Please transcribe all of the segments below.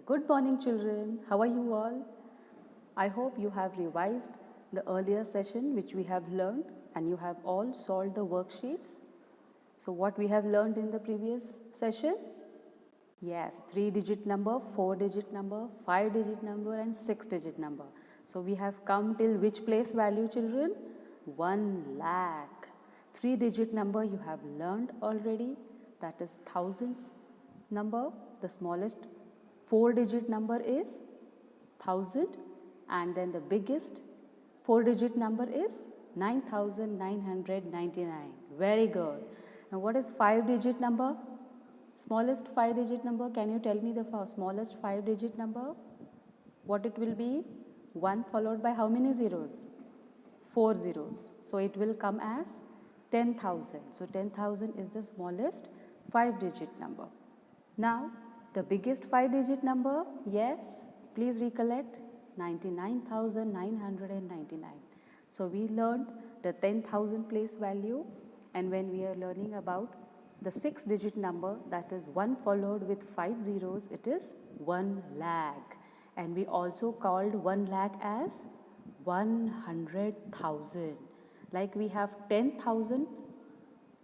Good morning, children. How are you all? I hope you have revised the earlier session which we have learned and you have all solved the worksheets. So, what we have learned in the previous session? Yes, 3-digit number, 4-digit number, 5-digit number, and 6-digit number. So, we have come till which place value, children? 1 lakh. 3-digit number you have learned already, that is thousands number. The smallest 4-digit number is 1000, and then the biggest 4-digit number is 9999. Very good. Now, what is 5-digit number? Smallest 5-digit number, can you tell me the smallest 5-digit number? What it will be? 1 followed by how many zeros? 4 zeros. So, it will come as 10,000. So, 10,000 is the smallest 5-digit number. Now, the biggest 5-digit number, yes, please recollect, 99,999. So, we learned the 10,000 place value, and when we are learning about the 6-digit number, that is 1 followed with 5 zeros, it is 1 lakh. And we also called 1 lakh as 100,000. Like we have 10,000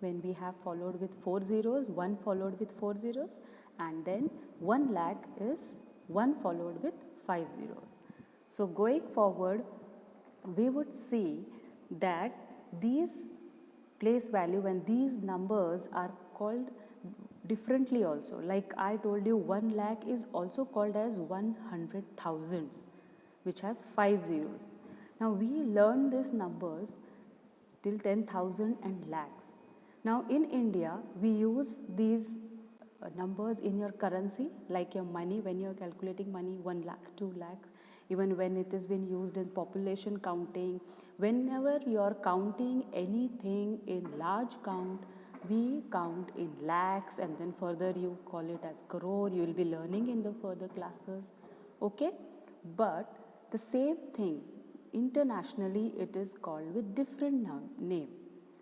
when we have followed with 4 zeros, 1 followed with 4 zeros, and then 1 lakh is 1 followed with 5 zeros. So, going forward, we would see that these place value and these numbers are called differently also. Like I told you, 1 lakh is also called as 100,000, which has 5 zeros. Now, we learn these numbers till 10,000 and lakhs. Now, in India, we use these numbers in your currency, like your money, when you are calculating money, 1 lakh, 2 lakh, even when it is been used in population counting. Whenever you are counting anything in large count, we count in lakhs, and then further you call it as crore. You will be learning in the further classes, okay? But the same thing, internationally it is called with different name.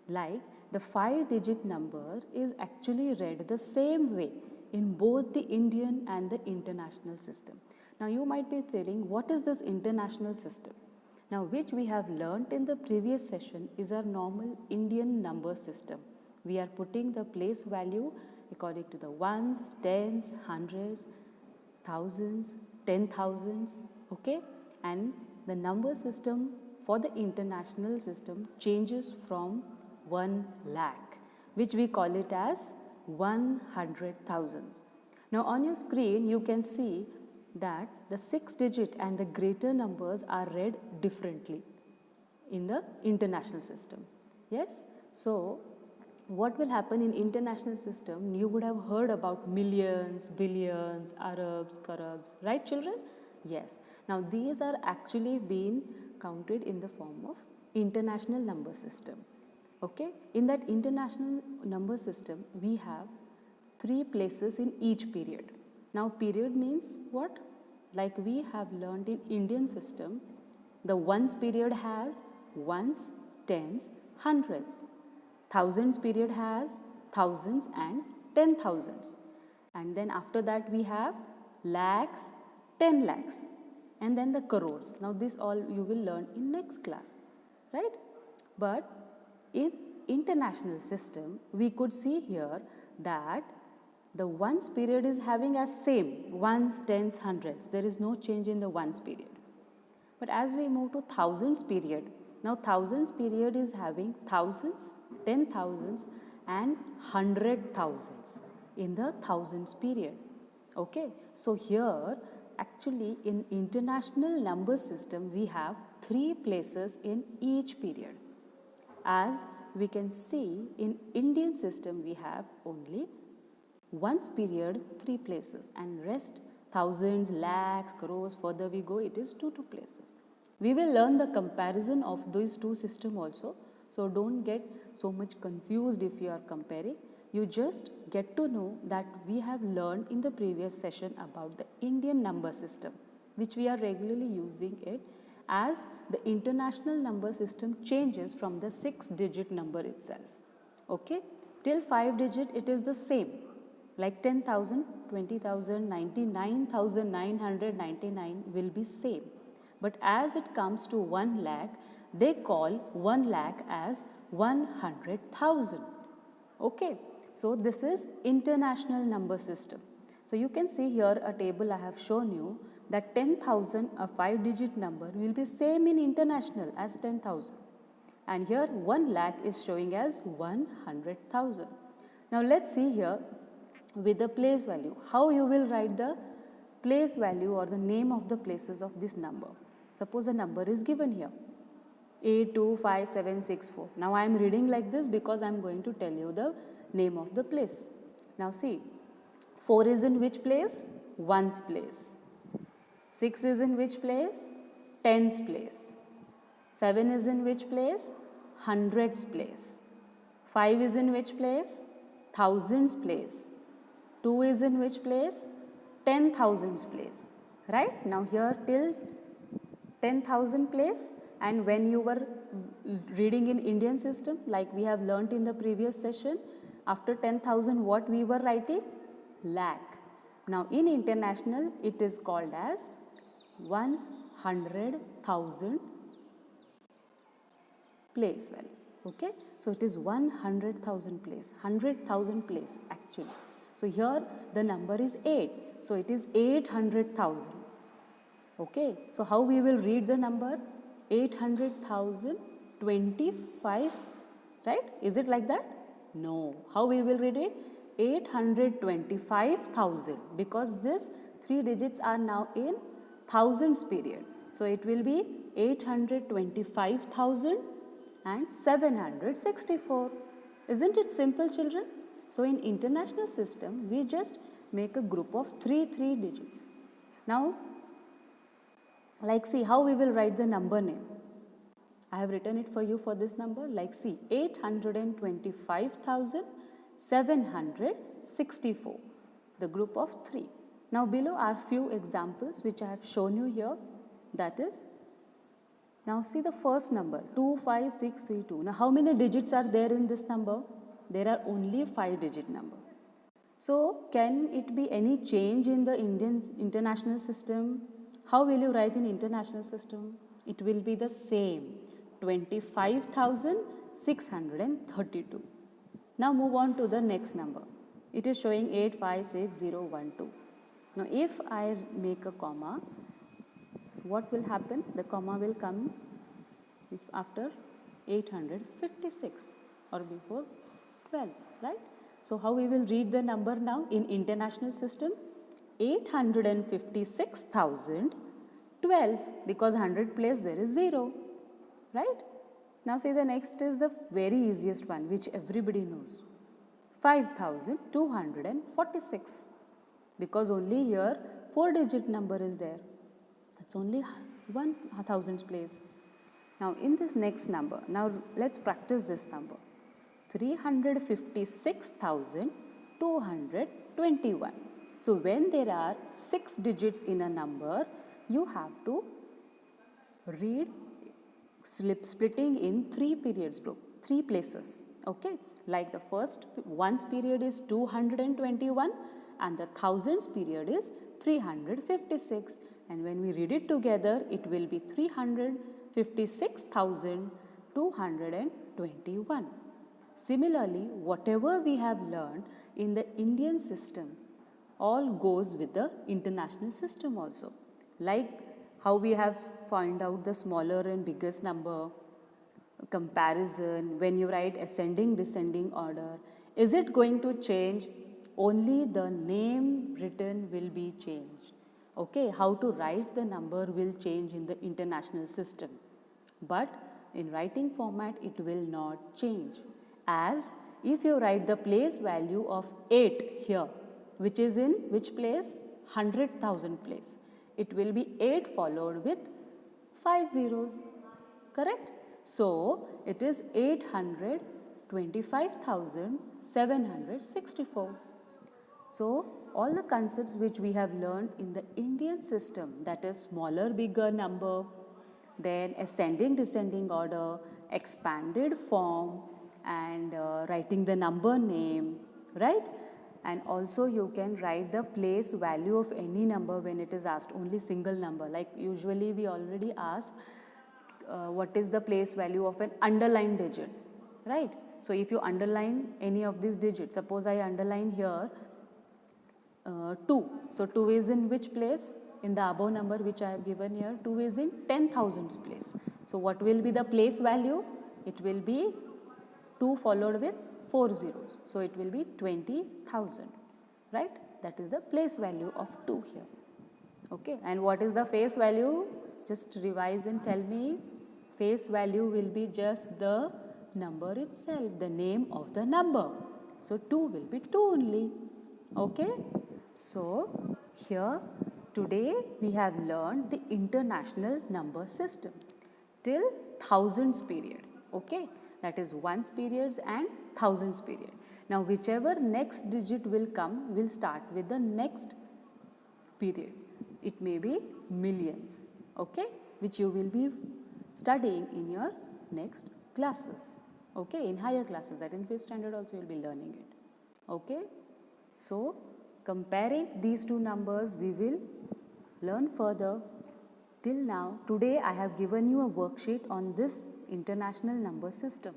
Like the 5-digit number is actually read the same way in both the Indian and the international system. Now, you might be feeling, what is this international system? Now, which we have learnt in the previous session is our normal Indian number system. We are putting the place value according to the ones, tens, hundreds, thousands, 10,000s, okay? And the number system for the international system changes from 1 lakh, which we call it as 100,000. Now, on your screen, you can see that the 6-digit and the greater numbers are read differently in the international system. Yes? So, what will happen in international system, you would have heard about millions, billions, Arabs, Karabs, right children? Yes. Now, these are actually being counted in the form of international number system. Okay? In that international number system, we have 3 places in each period. Now, period means what? Like we have learned in Indian system, the ones period has ones, tens, hundreds. Thousands period has thousands and 10,000s. And then after that we have lakhs, 10 lakhs, and then the crores. Now, this all you will learn in next class, right? But in international system, we could see here that the ones period is having as same ones, tens, hundreds. There is no change in the ones period. But as we move to thousands period, now thousands period is having thousands, 10,000s and 100,000s in the thousands period. Okay, so here actually in international number system we have 3 places in each period. As we can see in Indian system we have only ones period 3 places, and rest thousands, lakhs, crores, further we go it is 2 places. We will learn the comparison of these 2 systems also. So, don't get so much confused if you are comparing. You just get to know that we have learned in the previous session about the Indian number system, which we are regularly using it, as the international number system changes from the 6-digit number itself. Okay? Till 5-digit it is the same. Like 10,000, 20,000, 99,999 will be same. But as it comes to 1 lakh, they call 1 lakh as 100,000. Okay, so this is international number system. So you can see here a table I have shown you that 10,000, a 5-digit number, will be same in international as 10,000. And here 1 lakh is showing as 100,000. Now let's see here with the place value, how you will write the place value or the name of the places of this number. Suppose a number is given here, 825764. Now I am reading like this because I am going to tell you the name of the place. Now see, 4 is in which place? 1's place. 6 is in which place? 10's place. 7 is in which place? 100's place. 5 is in which place? 1000's place. 2 is in which place? 10,000's place. Right? Now here till 10,000 place, and when you were reading in Indian system, like we have learnt in the previous session, after 10,000 what we were writing? Lakh. Now in international it is called as 100,000 place value. Okay, so it is 100,000 place, 100,000 place actually. So here the number is 8, so it is 800,000. Okay, so how we will read the number? 800,025, right? Is it like that? No. How we will read it? 825,000, because this 3 digits are now in thousands period. So it will be 825,764. Isn't it simple, children? So in international system, we just make a group of 3 digits. Now, like see how we will write the number name. I have written it for you for this number. Like see, 825,764, the group of 3. Now below are few examples which I have shown you here. That is, now see the first number 25632. Now how many digits are there in this number? There are only 5-digit number. So can it be any change in the international system? How will you write in international system? It will be the same, 25,632. Now move on to the next number. It is showing 856012. Now if I make a comma, what will happen? The comma will come if after 856 or before 12, right? So how we will read the number now in international system? 856,012, because 100 place there is 0, right? Now see the next is the very easiest one which everybody knows, 5,246, because only here 4-digit number is there. It's only 1,000's place. Now in this next number, now let's practice this number, 356,221. So when there are 6 digits in a number, you have to read splitting in 3 periods group, 3 places. Okay, like the first one's period is 221 and the thousands period is 356, and when we read it together it will be 356,221. Similarly, whatever we have learned in the Indian system all goes with the international system also. Like how we have found out the smaller and biggest number, comparison, when you write ascending descending order, is it going to change? Only the name written will be changed. Okay, how to write the number will change in the international system. But in writing format it will not change. As if you write the place value of 8 here, which is in which place? 100,000 place. It will be 8 followed with 5 zeros, correct? So it is 825,764. So all the concepts which we have learned in the Indian system, that is smaller bigger number, then ascending descending order, expanded form, and writing the number name, right? and also you can write the place value of any number when it is asked, only single number. Like usually we already ask what is the place value of an underlined digit, right? So if you underline any of these digits, suppose I underline here 2. So 2 is in which place? In the above number which I have given here, 2 is in 10,000's place. So what will be the place value? It will be 2 followed with 4 zeros. So it will be 20,000, right? That is the place value of 2 here. Okay, and what is the face value? Just revise and tell me. Face value will be just the number itself, the name of the number. So 2 will be 2 only. Okay, so here today we have learned the international number system till thousands period. Okay, that is ones periods and thousands period. Now whichever next digit will come will start with the next period. It may be millions, okay, which you will be studying in your next classes, okay, in higher classes, that in 5th standard also you will be learning it, okay. So comparing these two numbers we will learn further. Till now, today I have given you a worksheet on this international number system.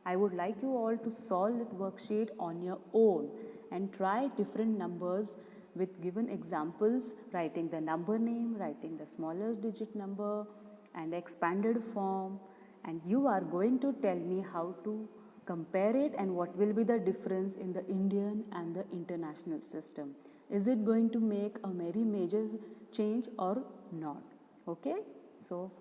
I would like you all to solve that worksheet on your own and try different numbers with given examples, writing the number name, writing the smallest digit number and the expanded form, and you are going to tell me how to compare it and what will be the difference in the Indian and the international system. Is it going to make a very major change or not? Okay, so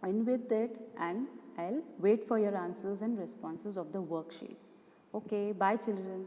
in with it, and I'll wait for your answers and responses of the worksheets. Okay, bye children.